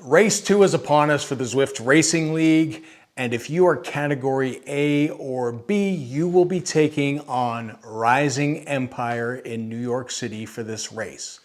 Race 2 is upon us for the Zwift Racing League, and if you are category A or B, you will be taking on Rising Empire in New York City for this race.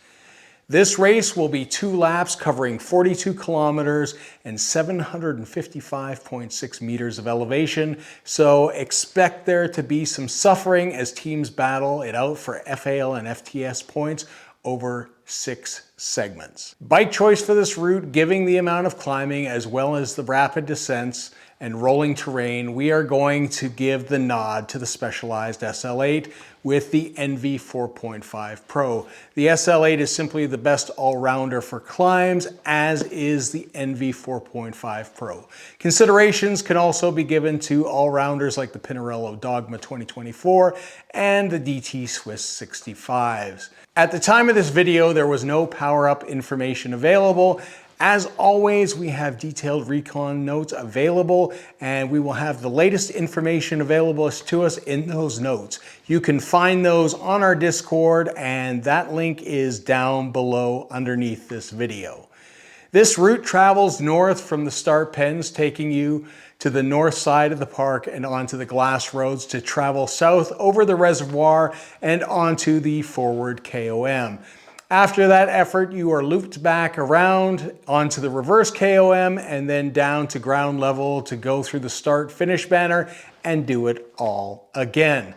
This race will be 2 laps covering 42 kilometers and 755.6 meters of elevation, so expect there to be some suffering as teams battle it out for FAL and FTS points over 6 segments. Bike choice for this route, giving the amount of climbing as well as the rapid descents and rolling terrain, we are going to give the nod to the Specialized SL8 with the NV 4.5 Pro. The SL8 is simply the best all-rounder for climbs, as is the NV 4.5 Pro. Considerations can also be given to all-rounders like the Pinarello Dogma 2024 and the DT Swiss 65s. At the time of this video, there was no power-up information available. As always, we have detailed Recon notes available, and we will have the latest information available to us in those notes. You can find those on our Discord, and that link is down below underneath this video. This route travels north from the start pens, taking you to the north side of the park and onto the glass roads to travel south over the reservoir and onto the forward KOM. After that effort, you are looped back around onto the reverse KOM and then down to ground level to go through the start-finish banner and do it all again.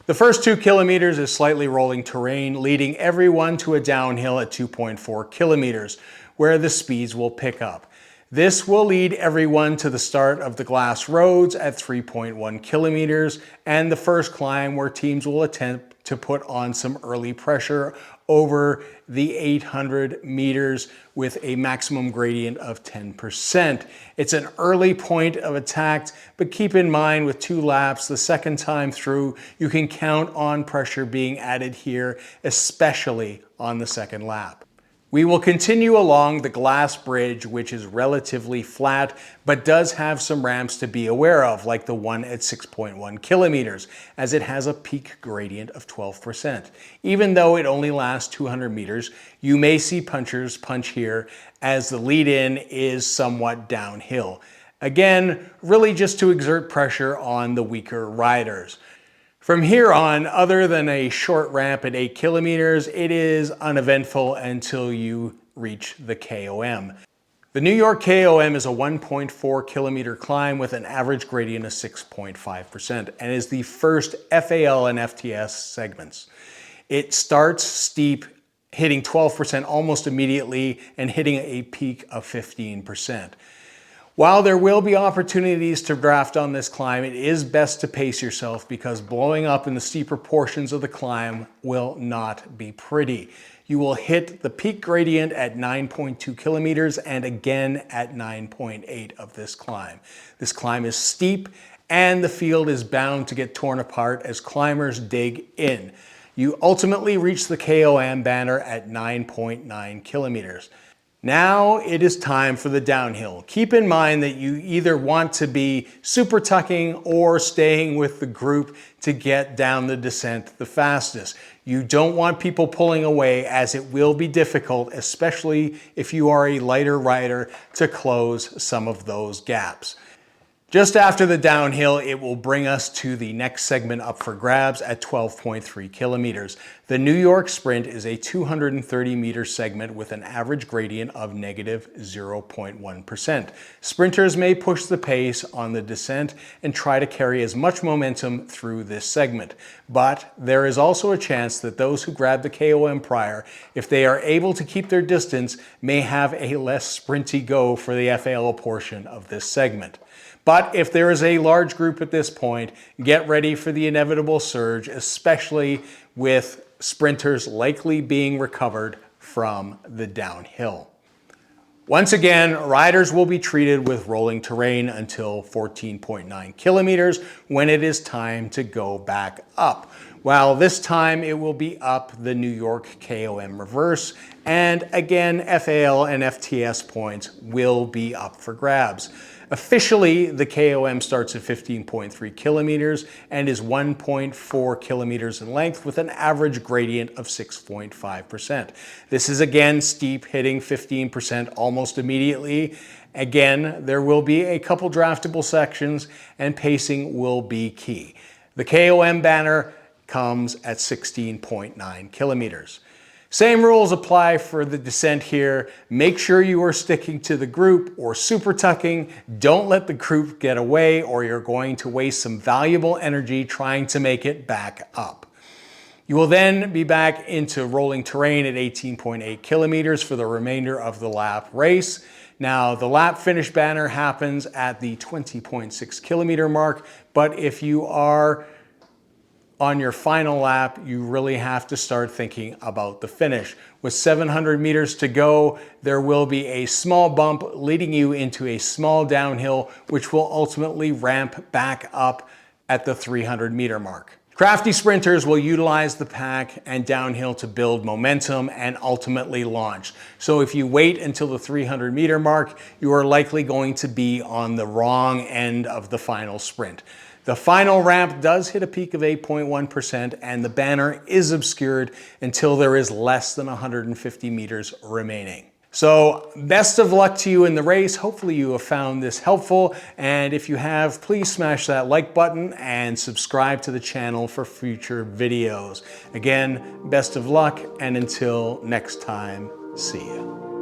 The first 2 kilometers is slightly rolling terrain, leading everyone to a downhill at 2.4 kilometers, where the speeds will pick up. This will lead everyone to the start of the glass roads at 3.1 kilometers and the first climb where teams will attempt to put on some early pressure over the 800 meters with a maximum gradient of 10%. It's an early point of attack, but keep in mind with 2 laps, the second time through, you can count on pressure being added here, especially on the second lap. We will continue along the glass bridge, which is relatively flat, but does have some ramps to be aware of, like the one at 6.1 kilometers, as it has a peak gradient of 12%. Even though it only lasts 200 meters, you may see punchers punch here as the lead-in is somewhat downhill. Again, really just to exert pressure on the weaker riders. From here on, other than a short ramp at 8 kilometers, it is uneventful until you reach the KOM. The New York KOM is a 1.4 kilometer climb with an average gradient of 6.5% and is the first FAL and FTS segments. It starts steep, hitting 12% almost immediately and hitting a peak of 15%. While there will be opportunities to draft on this climb, it is best to pace yourself because blowing up in the steeper portions of the climb will not be pretty. You will hit the peak gradient at 9.2 kilometers and again at 9.8 of this climb. This climb is steep and the field is bound to get torn apart as climbers dig in. You ultimately reach the KOM banner at 9.9 kilometers. Now it is time for the downhill. Keep in mind that you either want to be super tucking or staying with the group to get down the descent the fastest. You don't want people pulling away as it will be difficult, especially if you are a lighter rider, to close some of those gaps. Just after the downhill, it will bring us to the next segment up for grabs at 12.3 kilometers. The New York Sprint is a 230 meter segment with an average gradient of negative 0.1%. Sprinters may push the pace on the descent and try to carry as much momentum through this segment. But there is also a chance that those who grab the KOM prior, if they are able to keep their distance, may have a less sprinty go for the FAL portion of this segment. But if there is a large group at this point, get ready for the inevitable surge, especially with sprinters likely being recovered from the downhill. Once again, riders will be treated with rolling terrain until 14.9 kilometers when it is time to go back up. while this time it will be up the New York KOM reverse. And again, FAL and FTS points will be up for grabs. Officially, the KOM starts at 15.3 kilometers and is 1.4 kilometers in length with an average gradient of 6.5%. This is again steep, hitting 15% almost immediately. Again, there will be a couple draftable sections and pacing will be key. The KOM banner comes at 16.9 kilometers. Same rules apply for the descent here. Make sure you are sticking to the group or super tucking. Don't let the group get away or you're going to waste some valuable energy trying to make it back up. You will then be back into rolling terrain at 18.8 kilometers for the remainder of the lap race. Now, the lap finish banner happens at the 20.6 kilometer mark, but if you are on your final lap, you really have to start thinking about the finish. With 700 meters to go, there will be a small bump leading you into a small downhill, which will ultimately ramp back up at the 300 meter mark. Crafty sprinters will utilize the pack and downhill to build momentum and ultimately launch. So if you wait until the 300 meter mark, you are likely going to be on the wrong end of the final sprint. The final ramp does hit a peak of 8.1% and the banner is obscured until there is less than 150 meters remaining. So best of luck to you in the race. Hopefully you have found this helpful. And if you have, please smash that like button and subscribe to the channel for future videos. Again, best of luck and until next time, see ya.